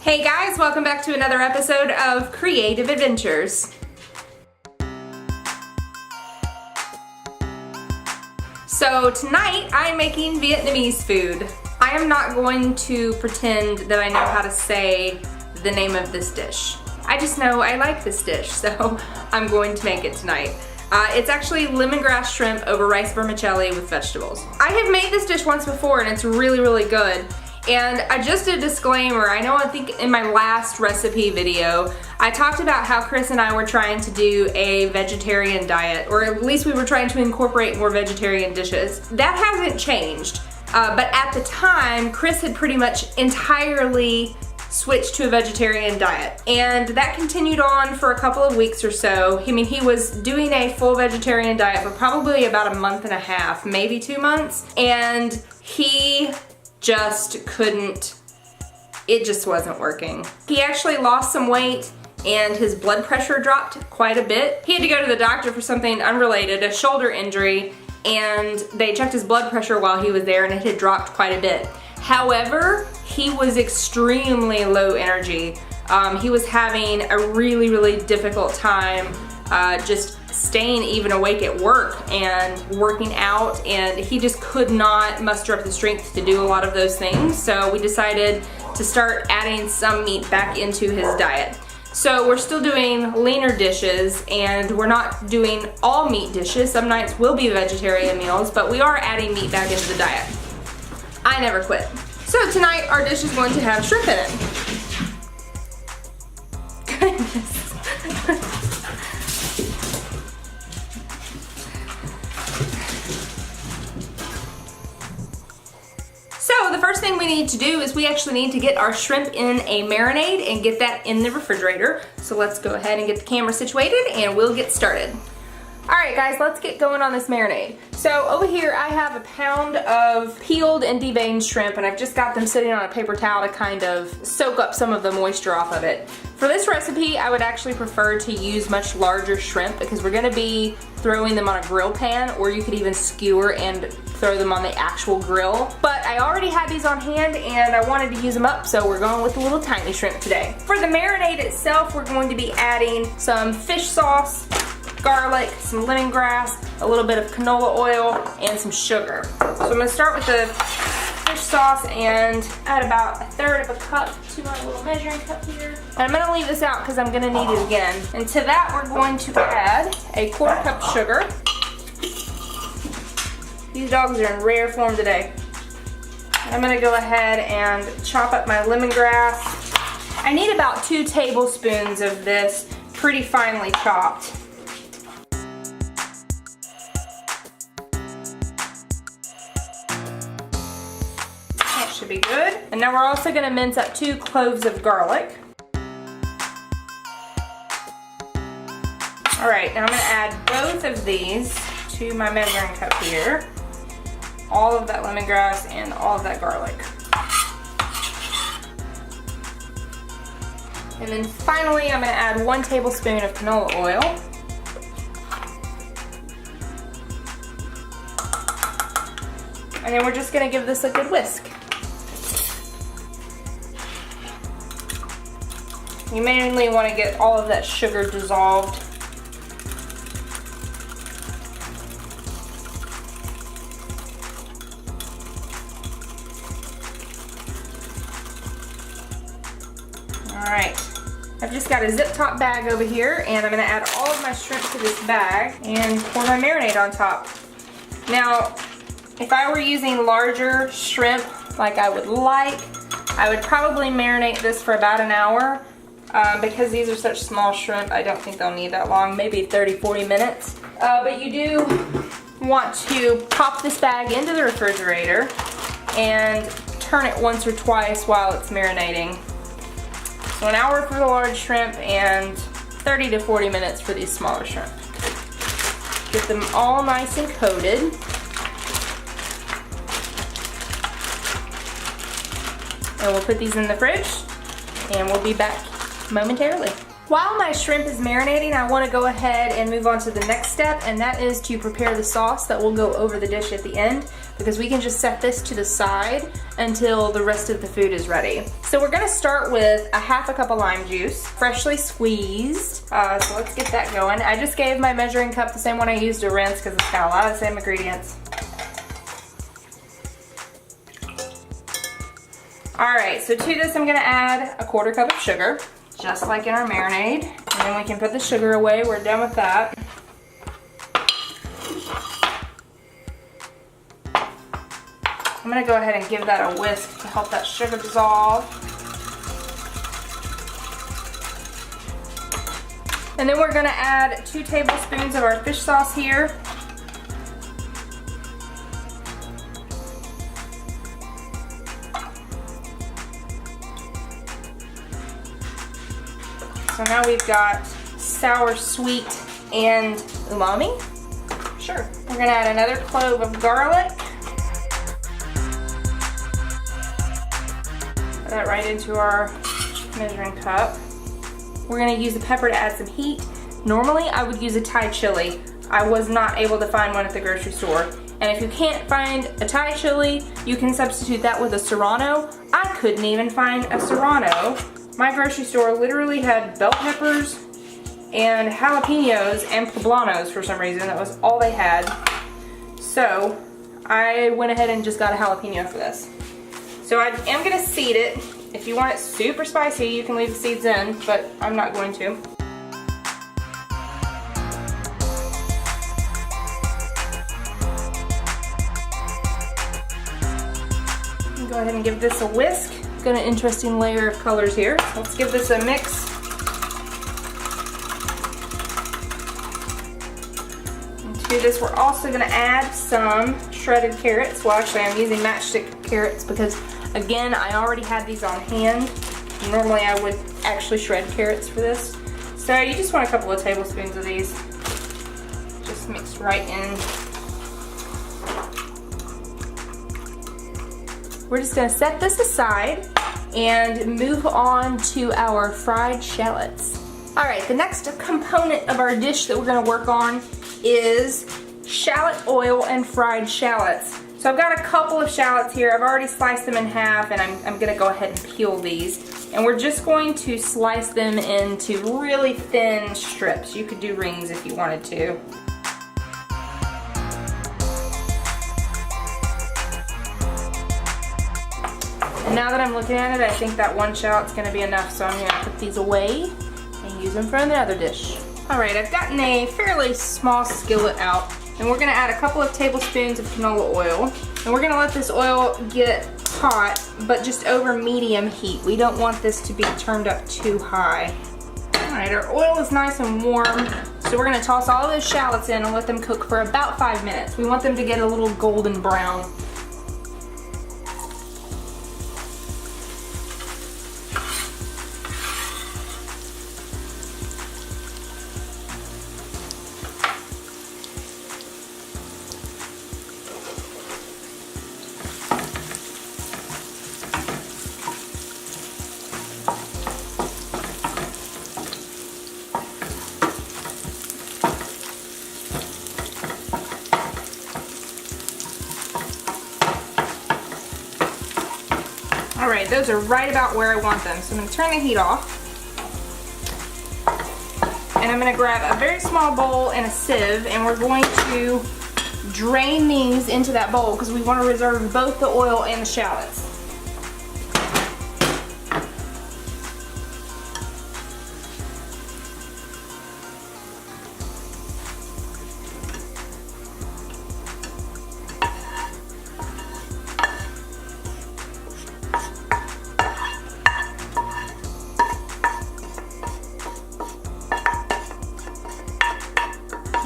Hey guys, welcome back to another episode of Creative Adventures. So tonight I'm making Vietnamese food. I am not going to pretend that I know how to say the name of this dish. I just know I like this dish, so I'm going to make it tonight. It's actually lemongrass shrimp over rice vermicelli with vegetables. I have made this dish once before and it's really, really good. And I just did a disclaimer. I think in my last recipe video, I talked about how Chris and I were trying to do a vegetarian diet, or at least we were trying to incorporate more vegetarian dishes. That hasn't changed, but at the time, Chris had pretty much entirely switched to a vegetarian diet. And that continued on for a couple of weeks or so. I mean, he was doing a full vegetarian diet for probably about a month and a half, maybe 2 months, and he just couldn't, it just wasn't working. He actually lost some weight and his blood pressure dropped quite a bit. He had to go to the doctor for something unrelated, a shoulder injury, and they checked his blood pressure while he was there and it had dropped quite a bit. However, he was extremely low energy. He was having a really, really difficult time just staying even awake at work and working out, and he just could not muster up the strength to do a lot of those things. So we decided to start adding some meat back into his diet. So we're still doing leaner dishes and we're not doing all meat dishes. Some nights will be vegetarian meals, but we are adding meat back into the diet. I never quit. So tonight our dish is going to have shrimp in it. Goodness. So the first thing we need to do is we actually need to get our shrimp in a marinade and get that in the refrigerator. So let's go ahead and get the camera situated and we'll get started. Alright guys, let's get going on this marinade. So over here I have a pound of peeled and deveined shrimp, and I've just got them sitting on a paper towel to kind of soak up some of the moisture off of it. For this recipe, I would actually prefer to use much larger shrimp because we're going to be throwing them on a grill pan, or you could even skewer and throw them on the actual grill. But I already had these on hand and I wanted to use them up, so we're going with the little tiny shrimp today. For the marinade itself, we're going to be adding some fish sauce, garlic, some lemongrass, a little bit of canola oil, and some sugar. So I'm going to start with the fish sauce and add about 1/3 of a cup to my little measuring cup here. And I'm going to leave this out because I'm going to need it again. And to that we're going to add a 1/4 cup of sugar. These dogs are in rare form today. I'm going to go ahead and chop up my lemongrass. I need about 2 tablespoons of this, pretty finely chopped. Should be good. And now we're also going to mince up 2 cloves of garlic. Alright, now I'm going to add both of these to my measuring cup here. All of that lemongrass and all of that garlic. And then finally I'm going to add 1 tablespoon of canola oil. And then we're just going to give this a good whisk. You mainly want to get all of that sugar dissolved. Alright, I've just got a zip top bag over here and I'm going to add all of my shrimp to this bag and pour my marinade on top. Now, if I were using larger shrimp like I would like, I would probably marinate this for about an hour. Because these are such small shrimp, I don't think they'll need that long, maybe 30-40 minutes. But you do want to pop this bag into the refrigerator and turn it once or twice while it's marinating. So an hour for the large shrimp and 30 to 40 minutes for these smaller shrimp. Get them all nice and coated. And we'll put these in the fridge and we'll be back momentarily. While my shrimp is marinating, I want to go ahead and move on to the next step, and that is to prepare the sauce that will go over the dish at the end. because we can just set this to the side until the rest of the food is ready. So we're gonna start with a half a cup of lime juice, freshly squeezed. So let's get that going. I just gave my measuring cup the same one I used to rinse because it's got a lot of the same ingredients. All right, so to this I'm gonna add a 1/4 cup of sugar, just like in our marinade. And then we can put the sugar away, we're done with that. I'm gonna go ahead and give that a whisk to help that sugar dissolve. And then we're gonna add 2 tablespoons of our fish sauce here. So now we've got sour, sweet, and umami. Sure. We're gonna add another clove of garlic. Put that right into our measuring cup. We're gonna use the pepper to add some heat. Normally I would use a Thai chili. I was not able to find one at the grocery store. And if you can't find a Thai chili, you can substitute that with a serrano. I couldn't even find a serrano. My grocery store literally had bell peppers and jalapenos and poblanos for some reason. That was all they had. So I went ahead and just got a jalapeno for this. So I am gonna seed it. If you want it super spicy, you can leave the seeds in, but I'm not going to. Go ahead and give this a whisk. Got an interesting layer of colors here. Let's give this a mix. And to this, we're also gonna add some shredded carrots. Well, actually, I'm using matchstick carrots because, again, I already had these on hand. Normally, I would actually shred carrots for this. So you just want a couple of tablespoons of these. Just mixed right in. We're just gonna set this aside and move on to our fried shallots. All right, the next component of our dish that we're gonna work on is shallot oil and fried shallots. So I've got a couple of shallots here. I've already sliced them in half, and I'm gonna go ahead and peel these. And we're just going to slice them into really thin strips. You could do rings if you wanted to. And now that I'm looking at it, I think that one shallot's gonna be enough, so I'm gonna put these away and use them for another dish. All right, I've gotten a fairly small skillet out, and we're gonna add a couple of tablespoons of canola oil. And we're gonna let this oil get hot, but just over medium heat. We don't want this to be turned up too high. All right, our oil is nice and warm, so we're gonna toss all of those shallots in and let them cook for about 5 minutes. We want them to get a little golden brown. All right, those are right about where I want them. So I'm gonna turn the heat off. And I'm gonna grab a very small bowl and a sieve, and we're going to drain these into that bowl because we want to reserve both the oil and the shallots.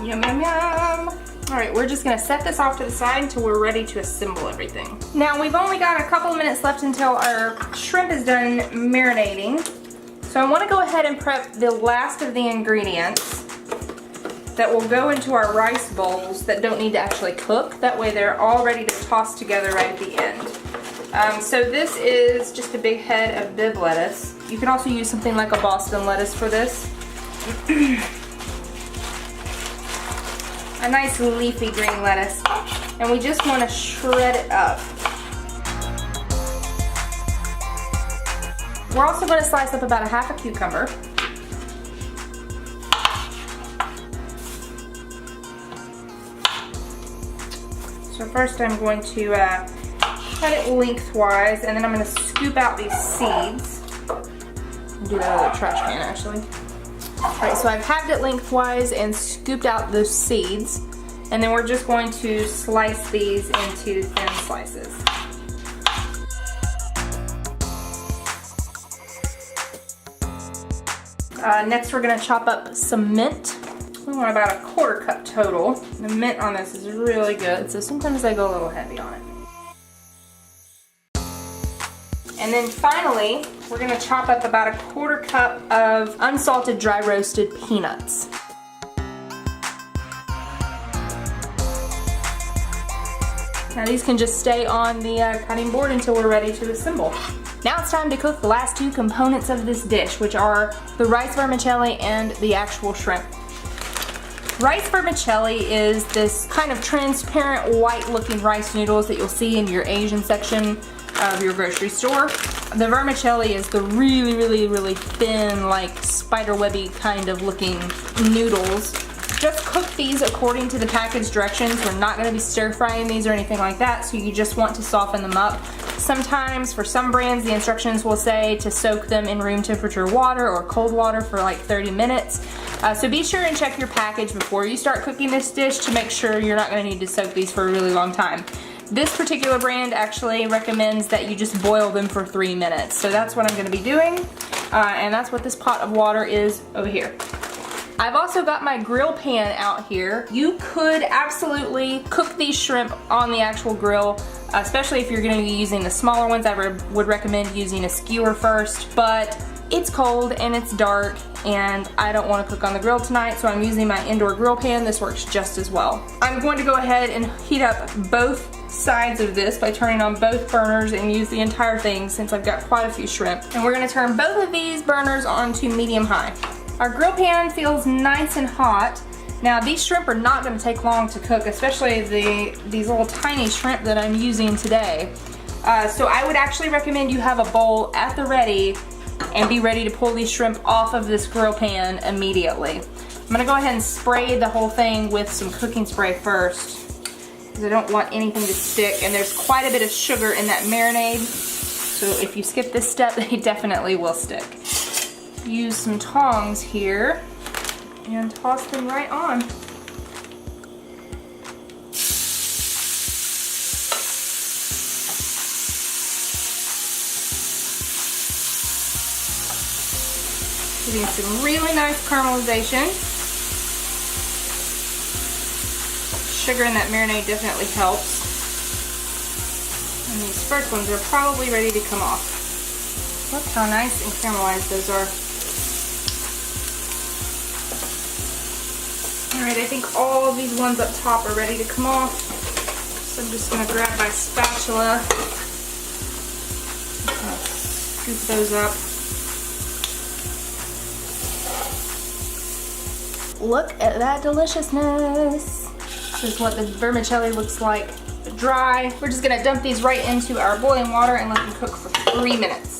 Yum, yum, yum. All right, we're just gonna set this off to the side until we're ready to assemble everything. Now, we've only got a couple of minutes left until our shrimp is done marinating. So I wanna go ahead and prep the last of the ingredients that will go into our rice bowls that don't need to actually cook. That way they're all ready to toss together right at the end. So this is just a big head of bib lettuce. You can also use something like a Boston lettuce for this. a nice leafy green lettuce, and we just want to shred it up. We're also going to slice up about a half a cucumber. So first I'm going to cut it lengthwise, and then I'm going to scoop out these seeds. Do that out of the trash can, actually. Alright, so I've halved it lengthwise and scooped out those seeds, and then we're just going to slice these into thin slices. Next we're going to chop up some mint. We want about a 1/4 cup total. The mint on this is really good, so sometimes I go a little heavy on it. And then finally, we're going to chop up about a 1/4 cup of unsalted dry roasted peanuts. Now these can just stay on the cutting board until we're ready to assemble. Now it's time to cook the last 2 components of this dish, which are the rice vermicelli and the actual shrimp. Rice vermicelli is this kind of transparent white looking rice noodles that you'll see in your Asian section of your grocery store. The vermicelli is the really thin, like spiderwebby kind of looking noodles. Just cook these according to the package directions. We're not going to be stir frying these or anything like that, so you just want to soften them up. Sometimes for some brands the instructions will say to soak them in room temperature water or cold water for like 30 minutes. So be sure and check your package before you start cooking this dish to make sure you're not going to need to soak these for a really long time. This particular brand actually recommends that you just boil them for 3 minutes. So that's what I'm going to be doing, and that's what this pot of water is over here. I've also got my grill pan out here. You could absolutely cook these shrimp on the actual grill, especially if you're going to be using the smaller ones. I would recommend using a skewer first, but it's cold and it's dark and I don't want to cook on the grill tonight, so I'm using my indoor grill pan. This works just as well. I'm going to go ahead and heat up both sides of this by turning on both burners and use the entire thing since I've got quite a few shrimp. And we're going to turn both of these burners on to medium-high. Our grill pan feels nice and hot. Now these shrimp are not going to take long to cook, especially these little tiny shrimp that I'm using today. So I would actually recommend you have a bowl at the ready and be ready to pull these shrimp off of this grill pan immediately. I'm going to go ahead and spray the whole thing with some cooking spray first, because I don't want anything to stick, and there's quite a bit of sugar in that marinade, so if you skip this step they definitely will stick. Use some tongs here and toss them right on. Getting some really nice caramelization. Sugar in that marinade definitely helps. And these first ones are probably ready to come off. Look how nice and caramelized those are. Alright, I think all of these ones up top are ready to come off. So I'm just going to grab my spatula and scoop those up. Look at that deliciousness. This is what the vermicelli looks like dry. We're just going to dump these right into our boiling water and let them cook for 3 minutes.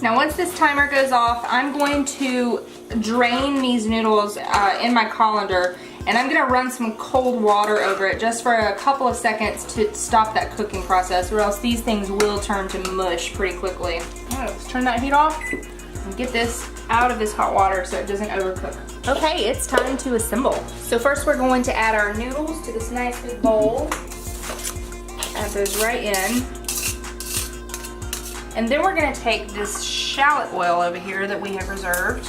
Now once this timer goes off, I'm going to drain these noodles in my colander, and I'm going to run some cold water over it just for a couple of seconds to stop that cooking process, or else these things will turn to mush pretty quickly. Alright, let's turn that heat off and get this out of this hot water so it doesn't overcook. Okay, it's time to assemble. So first we're going to add our noodles to this nice big bowl. Add those right in. And then we're going to take this shallot oil over here that we have reserved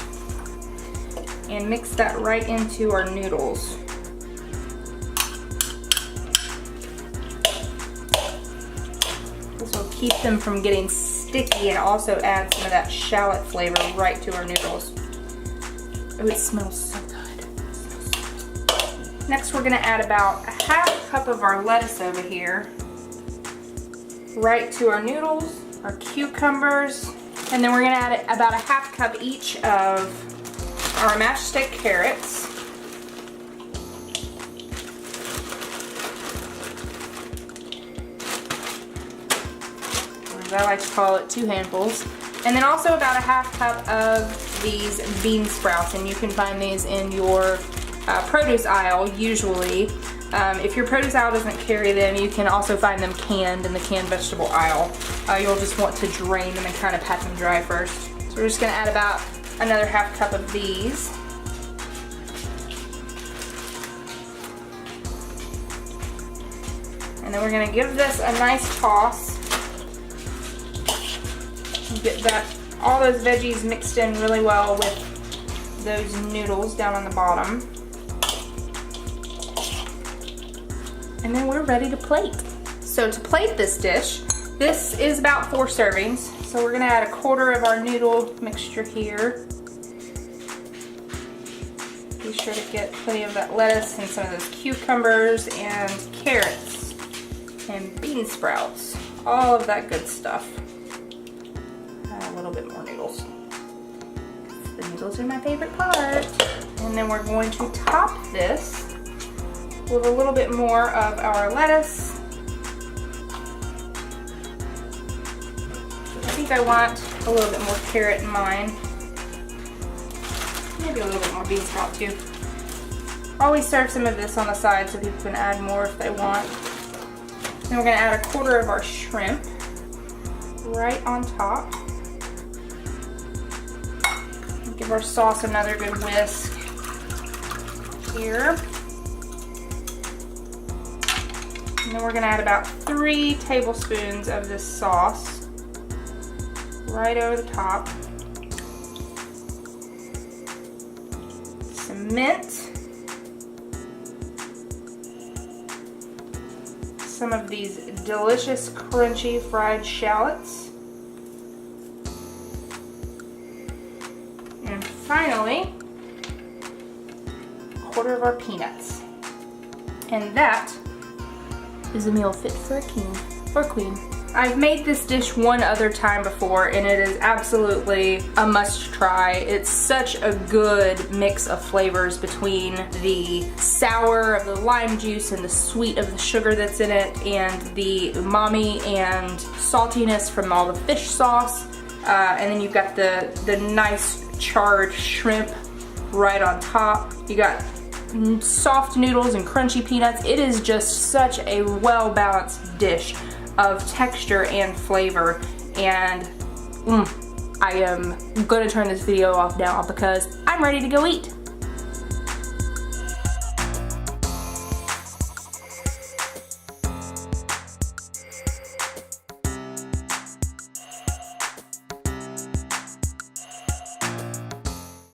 and mix that right into our noodles. This will keep them from getting sticky and also add some of that shallot flavor right to our noodles. Oh, it smells so good. Next we're going to add about a half cup of our lettuce over here right to our noodles. our cucumbers, and then we're gonna add about a half cup each of our mashed stick carrots. As I like to call it, 2 handfuls. And then also about a half cup of these bean sprouts, and you can find these in your produce aisle usually. If your produce aisle doesn't carry them, you can also find them canned in the canned vegetable aisle. You'll just want to drain them and kind of pat them dry first. So we're just gonna add about another half cup of these. And then we're gonna give this a nice toss. Get all those veggies mixed in really well with those noodles down on the bottom. And then we're ready to plate. So to plate this dish, this is about 4 servings. So we're gonna add a quarter of our noodle mixture here. Be sure to get plenty of that lettuce and some of those cucumbers and carrots and bean sprouts. All of that good stuff. A little bit more noodles. The noodles are my favorite part. And then we're going to top this with a little bit more of our lettuce. I think I want a little bit more carrot in mine. Maybe a little bit more bean sprout too. Always serve some of this on the side so people can add more if they want. Then we're going to add a quarter of our shrimp right on top. Give our sauce another good whisk here. And then we're going to add about 3 tablespoons of this sauce right over the top. Some mint. Some of these delicious crunchy fried shallots. And finally, a quarter of our peanuts. And that is a meal fit for a king or queen. I've made this dish one other time before, and it is absolutely a must try. It's such a good mix of flavors between the sour of the lime juice and the sweet of the sugar that's in it, and the umami and saltiness from all the fish sauce. And then you've got the nice charred shrimp right on top. You got soft noodles and crunchy peanuts. It is just such a well-balanced dish of texture and flavor, and I am gonna turn this video off now because I'm ready to go eat.